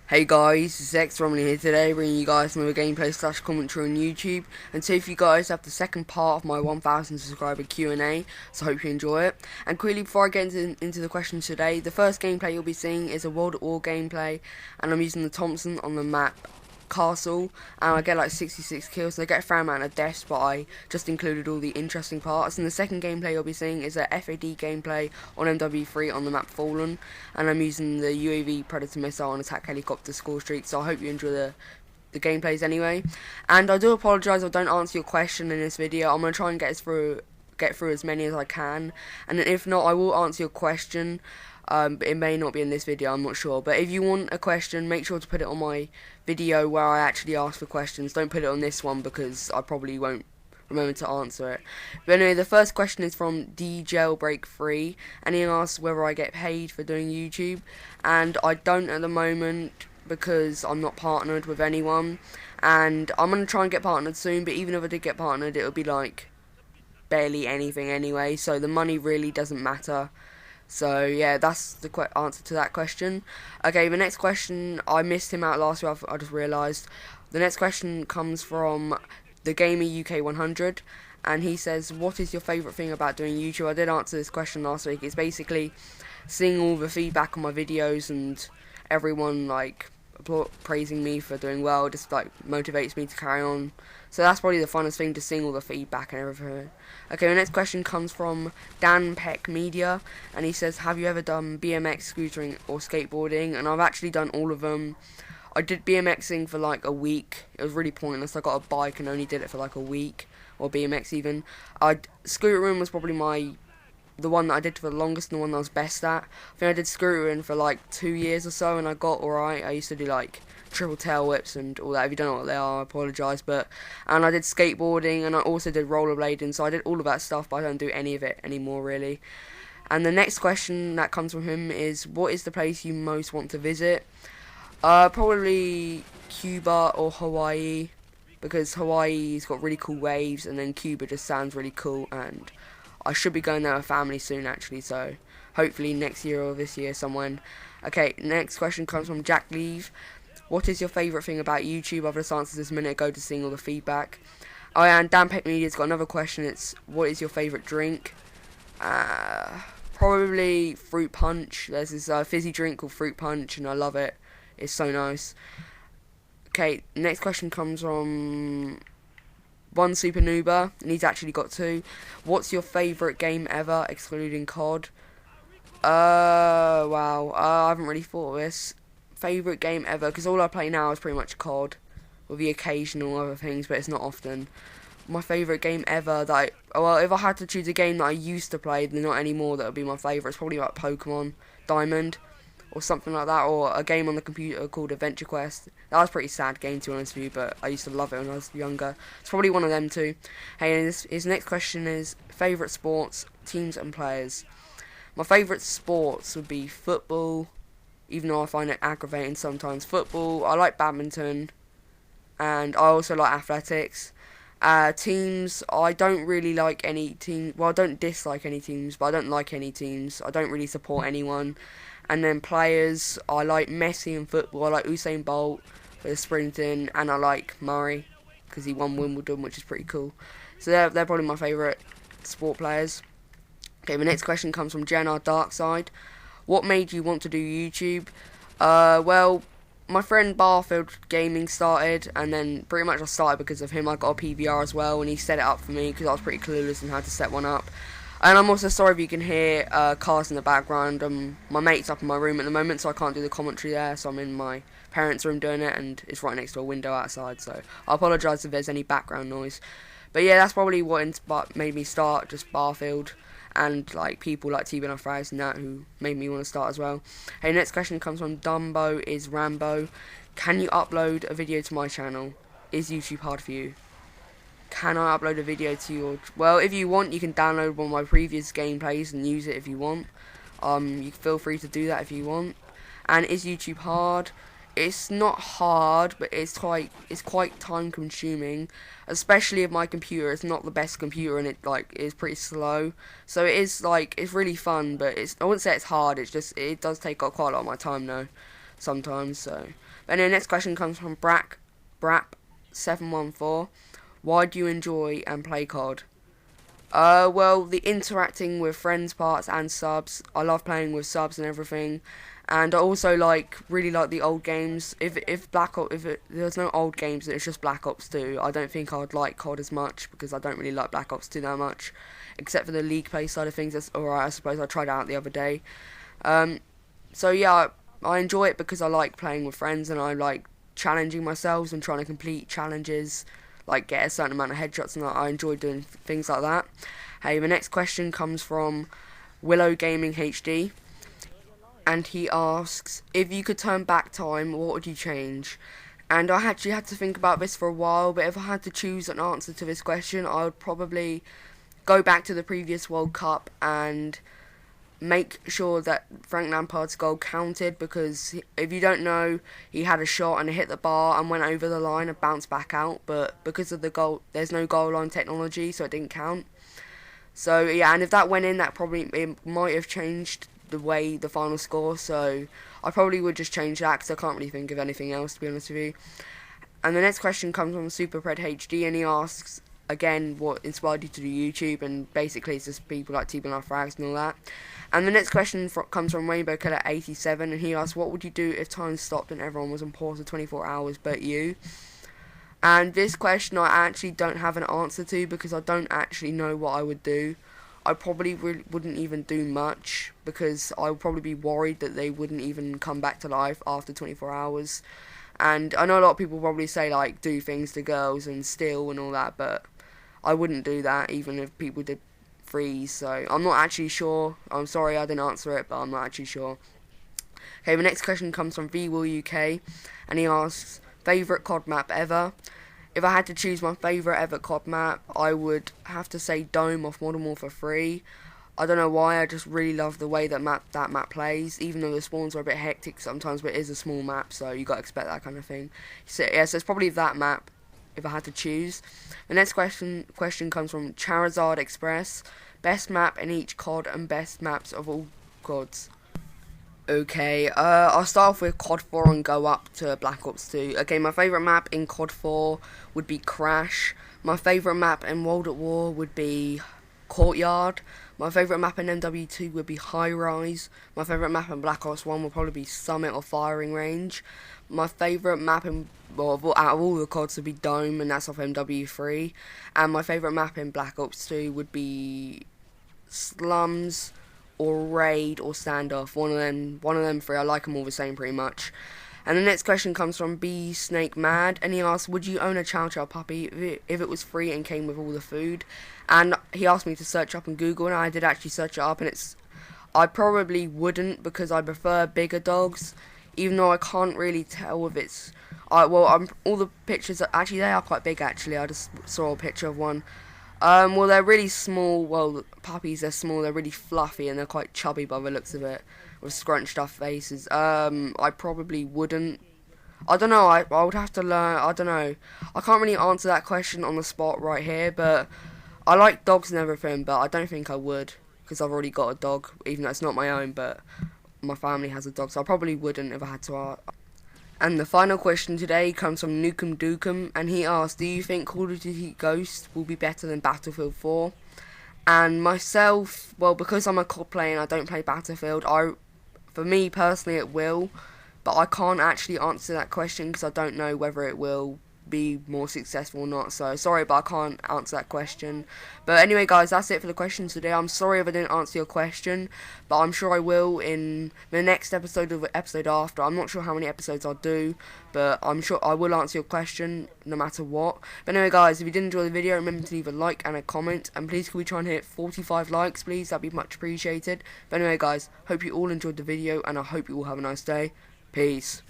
Hey guys, it's X Romney here today, bringing you guys another gameplay slash commentary on YouTube. And so if you guys have the second part of my 1000 subscriber Q&A, so I hope you enjoy it. And quickly before I get into the questions today, the first gameplay you'll be seeing is a World at War gameplay, and I'm using the Thompson on the map Castle, and I get like 66 kills, so I get a fair amount of deaths, but I just included all the interesting parts. And the second gameplay you'll be seeing is a FAD gameplay on MW3 on the map Fallen, and I'm using the UAV Predator missile and attack helicopter score streak, so I hope you enjoy the gameplays anyway. And I do apologise if I don't answer your question in this video. I'm going to try and get through as many as I can, and if not, I will answer your question. But it may not be in this video, I'm not sure. But if you want a question, make sure to put it on my video where I actually ask for questions. Don't put it on this one because I probably won't remember to answer it. But anyway, the first question is from DJailbreak3, and he asks whether I get paid for doing YouTube. And I don't at the moment because I'm not partnered with anyone. And I'm going to try and get partnered soon, but even if I did get partnered, it would be like barely anything anyway. So the money really doesn't matter. So yeah, that's the answer to that question. Okay, the next question, I missed him out last week, I just realised. The next question comes from the Gamer UK 100, and he says, what is your favourite thing about doing YouTube? I did answer this question last week. It's basically seeing all the feedback on my videos and everyone like praising me for doing well, just like motivates me to carry on. So that's probably the funnest thing, to seeing all the feedback and everything. Okay, the next question comes from Dan Peck Media, and he says, have you ever done BMX, scootering or skateboarding? And I've actually done all of them. I did BMXing for like a week. It was really pointless. I got a bike and only did it for like a week, or BMX even. Scootering was probably the one that I did for the longest and the one that I was best at. I think I did scootering for like 2 years or so, and I got alright. I used to do like triple tail whips and all that. If you don't know what they are, I apologise. And I did skateboarding, and I also did rollerblading, so I did all of that stuff, but I don't do any of it anymore really. And the next question that comes from him is, what is the place you most want to visit? Probably Cuba or Hawaii, because Hawaii's got really cool waves, and then Cuba just sounds really cool, and I should be going there with family soon actually, so hopefully next year or this year somewhere. Okay, next question comes from Jack Leave. What is your favourite thing about YouTube? I've just answered this a minute ago to seeing all the feedback. Oh yeah, and Dan Peck Media's got another question. It's, what is your favourite drink? Probably Fruit Punch. There's this fizzy drink called Fruit Punch, and I love it. It's so nice. Okay, next question comes from One Super Noober, and he's actually got two. What's your favourite game ever, excluding COD? Wow, I haven't really thought of this. Favourite game ever, because all I play now is pretty much COD, with the occasional other things, but it's not often. My favourite game ever well, if I had to choose a game that I used to play, then not anymore, that would be my favourite. It's probably like Pokemon Diamond, or something like that, or a game on the computer called Adventure Quest. That was a pretty sad game, to be honest with you, but I used to love it when I was younger. It's probably one of them too. Hey, and his next question is, favourite sports, teams and players. My favourite sports would be football, even though I find it aggravating sometimes. Football, I like badminton, and I also like athletics. Teams, I don't really like any team. Well, I don't dislike any teams, but I don't like any teams. I don't really support anyone. And then players, I like Messi in football. I like Usain Bolt for the sprinting, and I like Murray because he won Wimbledon, which is pretty cool. So they're probably my favourite sport players. Okay, the next question comes from Jenna Darkside. What made you want to do YouTube? Well, my friend Barfield Gaming started, and then pretty much I started because of him. I got a PVR as well, and he set it up for me because I was pretty clueless on how to set one up. And I'm also sorry if you can hear cars in the background. My mate's up in my room at the moment, so I can't do the commentary there, so I'm in my parents' room doing it, and it's right next to a window outside, so I apologise if there's any background noise. But yeah, that's probably what made me start, just Barfield, and like people like T-Ben Fries and that who made me want to start as well. Hey, next question comes from Dumbo is Rambo. Can you upload a video to my channel? Is YouTube hard for you? Can I upload a video to your... Well, if you want, you can download one of my previous gameplays and use it if you want. You feel free to do that if you want. And is YouTube hard? it's not hard, but it's quite time consuming, especially if my computer is not the best computer and it like is pretty slow. So it is like it's really fun, but I wouldn't say it's hard. It's just it does take up quite a lot of my time though, sometimes. So, but anyway, next question comes from Brap714. Why do you enjoy and play COD? Well, the interacting with friends parts and subs. I love playing with subs and everything, and I also really like the old games. If there's no old games, it's just Black Ops 2. I don't think I'd like COD as much because I don't really like Black Ops 2 that much, except for the league play side of things. That's alright, I suppose. I tried it out the other day. So yeah, I enjoy it because I like playing with friends and I like challenging myself and trying to complete challenges, like get a certain amount of headshots, and I enjoy doing things like that. Hey, the next question comes from Willow Gaming HD, and he asks, if you could turn back time, what would you change? And I actually had to think about this for a while, but if I had to choose an answer to this question, I would probably go back to the previous World Cup and make sure that Frank Lampard's goal counted, because if you don't know, he had a shot and it hit the bar and went over the line and bounced back out, but because of the goal, there's no goal line technology, so it didn't count. So yeah, and if that went in, it might have changed the final score, so I probably would just change that because I can't really think of anything else, to be honest with you. And the next question comes from SuperPred HD, and he asks again what inspired you to do YouTube, and basically it's just people like TBNR Frags and all that. And the next question comes from Rainbow Killer 87, and he asks, what would you do if time stopped and everyone was on pause for 24 hours but you? And this question I actually don't have an answer to, because I don't actually know what I would do. I probably wouldn't even do much, because I would probably be worried that they wouldn't even come back to life after 24 hours. And I know a lot of people probably say like do things to girls and steal and all that, but I wouldn't do that even if people did freeze. So I'm not actually sure. I'm sorry I didn't answer it, but I'm not actually sure. Okay, the next question comes from VWillUK, and he asks, favourite COD map ever? If I had to choose my favourite ever COD map, I would have to say Dome off Modern Warfare 3. I don't know why, I just really love the way that map plays, even though the spawns are a bit hectic sometimes, but it is a small map, so you got to expect that kind of thing. So yeah, so it's probably that map if I had to choose. The next question comes from Charizard Express. Best map in each COD and best maps of all CODs. Okay, I'll start off with COD 4 and go up to Black Ops 2. Okay, my favourite map in COD 4 would be Crash. My favourite map in World at War would be Courtyard. My favourite map in MW2 would be High Rise. My favourite map in Black Ops 1 would probably be Summit or Firing Range. My favourite map out of all the CODs would be Dome, and that's off MW3. And my favourite map in Black Ops 2 would be Slums or Raid or Standoff. One of them three. I like them all the same pretty much. And the next question comes from B Snake Mad, and he asks, would you own a Chow Chow puppy if it was free and came with all the food? And he asked me to search up on Google, and I did actually search it up, and I probably wouldn't, because I prefer bigger dogs, even though I can't really tell if it's all the pictures actually, they are quite big actually. I just saw a picture of one. Well, they're really small. Well, puppies, they're small, they're really fluffy, and they're quite chubby by the looks of it, with scrunched up faces. I probably wouldn't. I don't know, I would have to learn. I don't know. I can't really answer that question on the spot right here, but I like dogs and everything, but I don't think I would, because I've already got a dog, even though it's not my own, but my family has a dog, so I probably wouldn't if I had to. And the final question today comes from Nukem Dukem, and he asks, do you think Call of Duty Ghosts will be better than Battlefield 4? And myself, well, because I'm a COD player and I don't play Battlefield, for me personally it will, but I can't actually answer that question because I don't know whether it will be more successful or not, so sorry, but I can't answer that question. But anyway guys, that's it for the questions today. I'm sorry if I didn't answer your question, but I'm sure I will in the next episode or the episode after. I'm not sure how many episodes I'll do, but I'm sure I will answer your question no matter what. But anyway guys, if you did enjoy the video, remember to leave a like and a comment, and please can we try and hit 45 likes please, that'd be much appreciated. But anyway guys, hope you all enjoyed the video, and I hope you all have a nice day. Peace.